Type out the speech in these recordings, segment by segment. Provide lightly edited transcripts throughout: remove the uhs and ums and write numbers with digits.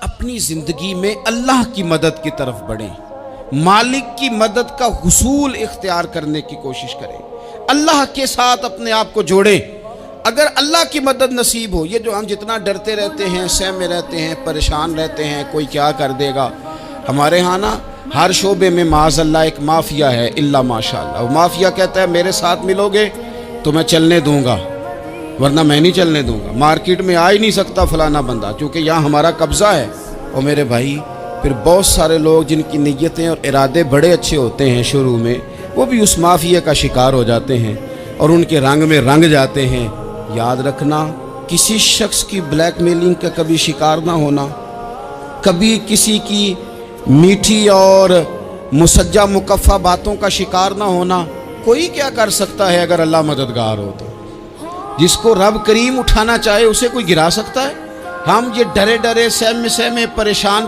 اپنی زندگی میں اللہ کی مدد کی طرف بڑھیں، مالک کی مدد کا حصول اختیار کرنے کی کوشش کریں، اللہ کے ساتھ اپنے آپ کو جوڑیں۔ اگر اللہ کی مدد نصیب ہو، یہ جو ہم جتنا ڈرتے رہتے ہیں، سہمے رہتے ہیں، پریشان رہتے ہیں کوئی کیا کر دے گا، ہمارے ہاں نا ہر شعبے میں معاذ اللہ ایک مافیا ہے، الا ماشاءاللہ۔ وہ مافیا کہتا ہے میرے ساتھ ملو گے تو میں چلنے دوں گا، ورنہ میں نہیں چلنے دوں گا، مارکیٹ میں آ ہی نہیں سکتا فلانا بندہ، چونکہ یہاں ہمارا قبضہ ہے۔ اور میرے بھائی پھر بہت سارے لوگ جن کی نیتیں اور ارادے بڑے اچھے ہوتے ہیں شروع میں، وہ بھی اس مافیا کا شکار ہو جاتے ہیں اور ان کے رنگ میں رنگ جاتے ہیں۔ یاد رکھنا، کسی شخص کی بلیک میلنگ کا کبھی شکار نہ ہونا، کبھی کسی کی میٹھی اور مسجع مکفہ باتوں کا شکار نہ ہونا۔ کوئی کیا کر سکتا ہے اگر اللہ مددگار ہو تو؟ جس کو رب کریم اٹھانا چاہے اسے کوئی گرا سکتا ہے؟ ہم یہ ڈرے ڈرے سہمے پریشان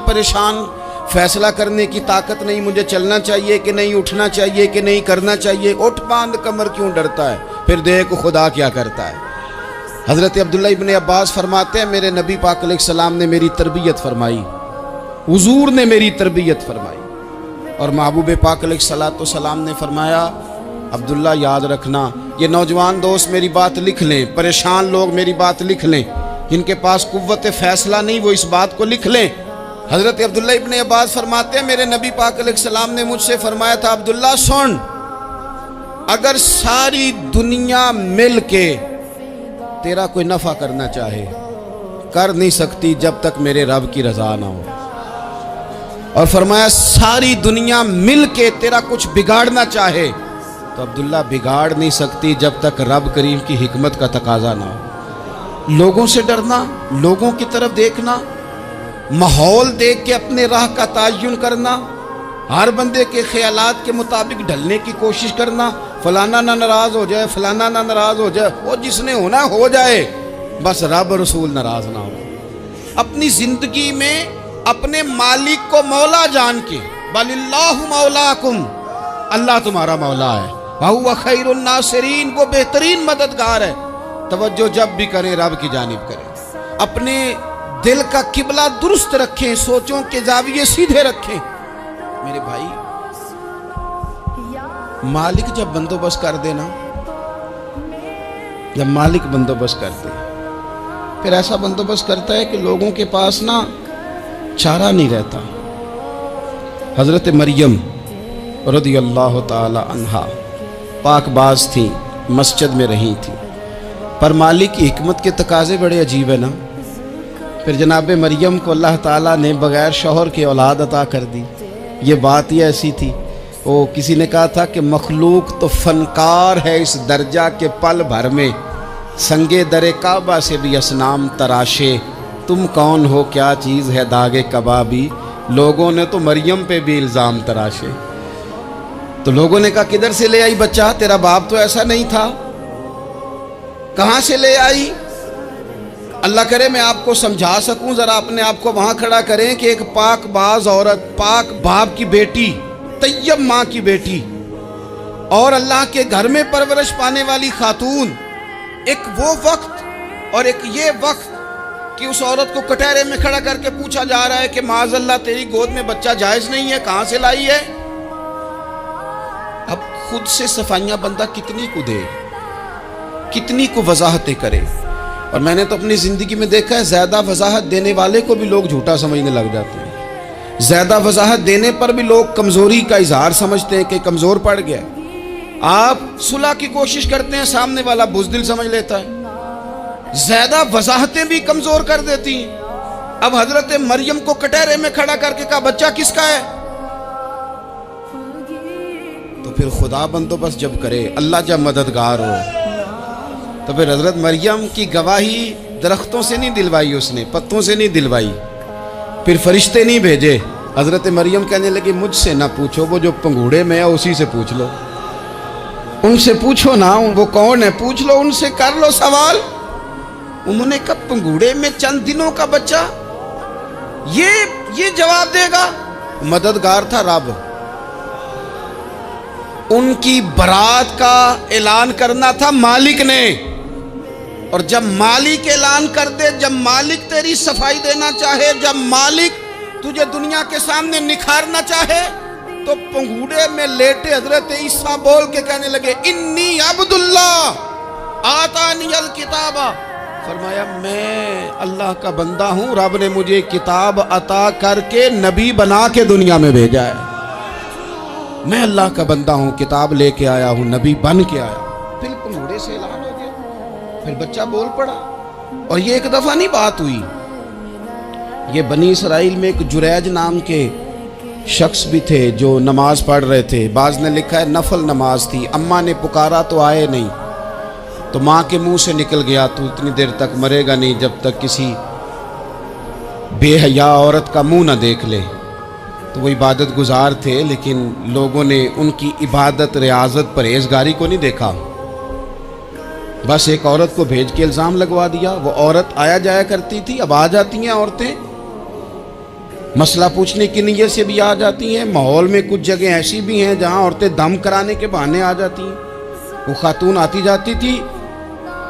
فیصلہ کرنے کی طاقت نہیں، مجھے چلنا چاہیے کہ نہیں، اٹھنا چاہیے کہ نہیں، کرنا چاہیے، اٹھ باندھ کمر کیوں ڈرتا ہے؟ پھر دیکھ خدا کیا کرتا ہے۔ حضرت عبداللہ ابن عباس فرماتے ہیں میرے نبی پاک علیہ السلام نے میری تربیت فرمائی، حضور نے میری تربیت فرمائی، اور محبوب پاک علیہ السلام نے فرمایا عبداللہ یاد رکھنا، یہ نوجوان دوست میری بات لکھ لیں، پریشان لوگ میری بات لکھ لیں، جن کے پاس قوت فیصلہ نہیں وہ اس بات کو لکھ لیں۔ حضرت عبداللہ ابن عباس فرماتے ہیں میرے نبی پاک علیہ السلام نے مجھ سے فرمایا تھا عبداللہ سن، اگر ساری دنیا مل کے تیرا کوئی نفع کرنا چاہے کر نہیں سکتی جب تک میرے رب کی رضا نہ ہو، اور فرمایا ساری دنیا مل کے تیرا کچھ بگاڑنا چاہے تو عبداللہ بگاڑ نہیں سکتی جب تک رب کریم کی حکمت کا تقاضا نہ ہو۔ لوگوں سے ڈرنا، لوگوں کی طرف دیکھنا، ماحول دیکھ کے اپنے راہ کا تعین کرنا، ہر بندے کے خیالات کے مطابق ڈھلنے کی کوشش کرنا، فلانا نہ ناراض ہو جائے، فلانا نہ ناراض ہو جائے، وہ جس نے ہونا ہو جائے، بس رب رسول ناراض نہ ہو۔ اپنی زندگی میں اپنے مالک کو مولا جان کے، بل اللہ مولاکم، اللہ تمہارا مولا ہے، وَهُوَ خَيْرُ النَّاصِرِينَ، وہ بہترین مددگار ہے۔ توجہ جب بھی کریں رب کی جانب کریں، اپنے دل کا قبلہ درست رکھیں، سوچوں کے زاویے سیدھے رکھیں۔ میرے بھائی مالک جب بندوبست کر دے نا، جب مالک بندوبست کر دے پھر ایسا بندوبست کرتا ہے کہ لوگوں کے پاس نا چارہ نہیں رہتا۔ حضرت مریم رضی اللہ تعالی عنہا پاک باز تھیں، مسجد میں رہی تھیں، پر مالک کی حکمت کے تقاضے بڑے عجیب ہیں نا۔ پھر جناب مریم کو اللہ تعالیٰ نے بغیر شوہر کے اولاد عطا کر دی۔ یہ بات ہی ایسی تھی، وہ کسی نے کہا تھا کہ مخلوق تو فنکار ہے اس درجہ کے پل بھر میں سنگے در کعبہ سے بھی اصنام تراشے، تم کون ہو کیا چیز ہے داغ کبابی، لوگوں نے تو مریم پہ بھی الزام تراشے۔ تو لوگوں نے کہا کدھر سے لے آئی بچہ، تیرا باپ تو ایسا نہیں تھا، کہاں سے لے آئی؟ اللہ کرے میں آپ کو سمجھا سکوں، ذرا اپنے آپ کو وہاں کھڑا کریں کہ ایک پاک باز عورت، پاک باپ کی بیٹی، طیب ماں کی بیٹی، اور اللہ کے گھر میں پرورش پانے والی خاتون، ایک وہ وقت اور ایک یہ وقت کہ اس عورت کو کٹہرے میں کھڑا کر کے پوچھا جا رہا ہے کہ معاذ اللہ تیری گود میں بچہ جائز نہیں ہے، کہاں سے لائی ہے؟ اب خود سے صفائیاں بندہ کتنی کو دے، کتنی کو وضاحتیں کرے۔ اور میں نے تو اپنی زندگی میں دیکھا ہے زیادہ وضاحت دینے والے کو بھی لوگ جھوٹا سمجھنے لگ جاتے ہیں، زیادہ وضاحت دینے پر بھی لوگ کمزوری کا اظہار سمجھتے ہیں کہ کمزور پڑ گیا۔ آپ صلح کی کوشش کرتے ہیں، سامنے والا بزدل سمجھ لیتا ہے، زیادہ وضاحتیں بھی کمزور کر دیتی ہیں۔ اب حضرت مریم کو کٹہرے میں کھڑا کر کے کہا بچہ کس کا ہے؟ تو پھر خدا بندوبست جب کرے، اللہ جب مددگار ہو، تو پھر حضرت مریم کی گواہی درختوں سے نہیں دلوائی، اس نے پتوں سے نہیں دلوائی، پھر فرشتے نہیں بھیجے۔ حضرت مریم کہنے لگی مجھ سے نہ پوچھو، وہ جو پنگوڑے میں ہے اسی سے پوچھ لو، ان سے پوچھو نا، وہ کون ہے پوچھ لو، ان سے کر لو سوال۔ انہوں نے کہا پنگوڑے میں چند دنوں کا بچہ، یہ جواب دے گا؟ مددگار تھا رب، ان کی برات کا اعلان کرنا تھا مالک نے، اور جب مالک اعلان کر دے، جب مالک تیری صفائی دینا چاہے، جب مالک تجھے دنیا کے سامنے نکھارنا چاہے، تو پنگوڑے میں لیٹے حضرت عیسیٰ بول کے کہنے لگے انی عبداللہ آتانی الکتاب، فرمایا میں اللہ کا بندہ ہوں، رب نے مجھے کتاب عطا کر کے نبی بنا کے دنیا میں بھیجا ہے، میں اللہ کا بندہ ہوں، کتاب لے کے آیا ہوں، نبی بن کے آیا ہوں۔ پھر پنگوڑے سے اعلان ہو گیا، پھر بچہ بول پڑا۔ اور یہ ایک دفعہ نہیں بات ہوئی، یہ بنی اسرائیل میں ایک جریج نام کے شخص بھی تھے جو نماز پڑھ رہے تھے، بعض نے لکھا ہے نفل نماز تھی، اماں نے پکارا تو آئے نہیں، تو ماں کے منہ سے نکل گیا تو اتنی دیر تک مرے گا نہیں جب تک کسی بے حیا عورت کا منہ نہ دیکھ لے۔ تو وہ عبادت گزار تھے، لیکن لوگوں نے ان کی عبادت، ریاضت، پرہیزگاری کو نہیں دیکھا، بس ایک عورت کو بھیج کے الزام لگوا دیا۔ وہ عورت آیا جایا کرتی تھی، اب آ جاتی ہیں عورتیں، مسئلہ پوچھنے کی نیت سے بھی آ جاتی ہیں۔ ماحول میں کچھ جگہ ایسی بھی ہیں جہاں عورتیں دم کرانے کے بہانے آ جاتی ہیں۔ وہ خاتون آتی جاتی تھی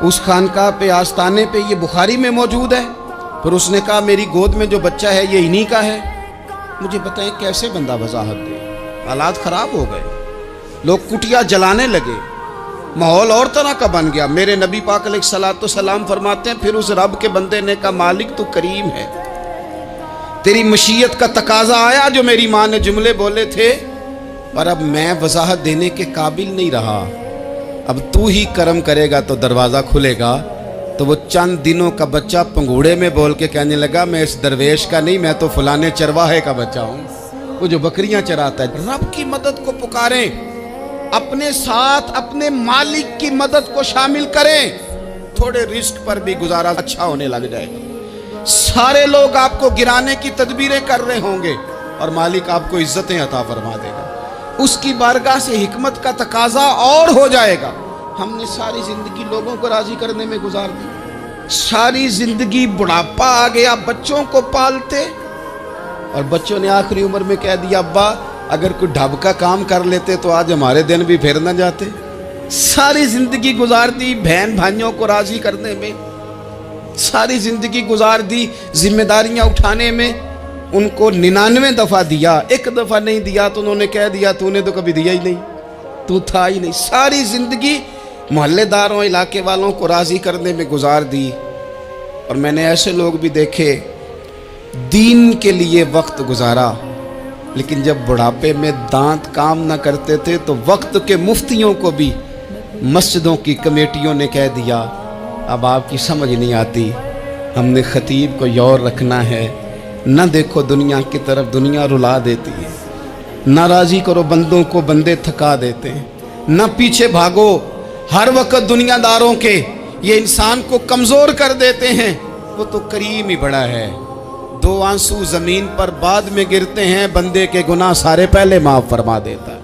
اس خانقاہ پہ، آستانے پہ، یہ بخاری میں موجود ہے۔ پھر اس نے کہا میری گود میں جو بچہ ہے یہ انہی کا ہے۔ مجھے بتائیں کیسے بندہ وضاحت دے؟ حالات خراب ہو گئے، لوگ کٹیا جلانے لگے، ماحول اور طرح کا بن گیا۔ میرے نبی پاک علیہ الصلوۃ والسلام فرماتے ہیں پھر اس رب کے بندے نے کہا مالک تو کریم ہے، تیری مشیت کا تقاضا آیا جو میری ماں نے جملے بولے تھے، پر اب میں وضاحت دینے کے قابل نہیں رہا، اب تو ہی کرم کرے گا تو دروازہ کھلے گا۔ تو وہ چند دنوں کا بچہ پنگوڑے میں بول کے کہنے لگا میں اس درویش کا نہیں، میں تو فلانے چرواہے کا بچہ ہوں، وہ جو بکریاں چراتا ہے۔ رب کی مدد کو پکاریں، اپنے ساتھ اپنے مالک کی مدد کو شامل کریں، تھوڑے رزق پر بھی گزارا اچھا ہونے لگ جائے گا۔ سارے لوگ آپ کو گرانے کی تدبیریں کر رہے ہوں گے اور مالک آپ کو عزتیں عطا فرما دے گا، اس کی بارگاہ سے حکمت کا تقاضا اور ہو جائے گا۔ ہم نے ساری زندگی لوگوں کو راضی کرنے میں گزار دی، ساری زندگی بڑھاپا آ گیا بچوں کو پالتے، اور بچوں نے آخری عمر میں کہہ دیا ابا اگر کوئی ڈھب کا کام کر لیتے تو آج ہمارے دن بھی پھر نہ جاتے۔ ساری زندگی گزار دی بہن بھائیوں کو راضی کرنے میں، ساری زندگی گزار دی ذمہ داریاں اٹھانے میں، ان کو 99 دفعہ دیا، ایک دفعہ نہیں دیا تو انہوں نے کہہ دیا تو نے تو کبھی دیا ہی نہیں، تو تھا ہی نہیں۔ ساری زندگی محلے داروں، علاقے والوں کو راضی کرنے میں گزار دی۔ اور میں نے ایسے لوگ بھی دیکھے دین کے لیے وقت گزارا، لیکن جب بڑھاپے میں دانت کام نہ کرتے تھے تو وقت کے مفتیوں کو بھی مسجدوں کی کمیٹیوں نے کہہ دیا اب آپ کی سمجھ نہیں آتی، ہم نے خطیب کو یور رکھنا ہے، نہ دیکھو دنیا کی طرف، دنیا رلا دیتی ہے، نہ راضی کرو بندوں کو، بندے تھکا دیتے ہیں، نہ پیچھے بھاگو ہر وقت دنیا داروں کے، یہ انسان کو کمزور کر دیتے ہیں۔ وہ تو کریم ہی بڑا ہے، 2 آنسو زمین پر بعد میں گرتے ہیں، بندے کے گناہ سارے پہلے معاف فرما دیتا ہے۔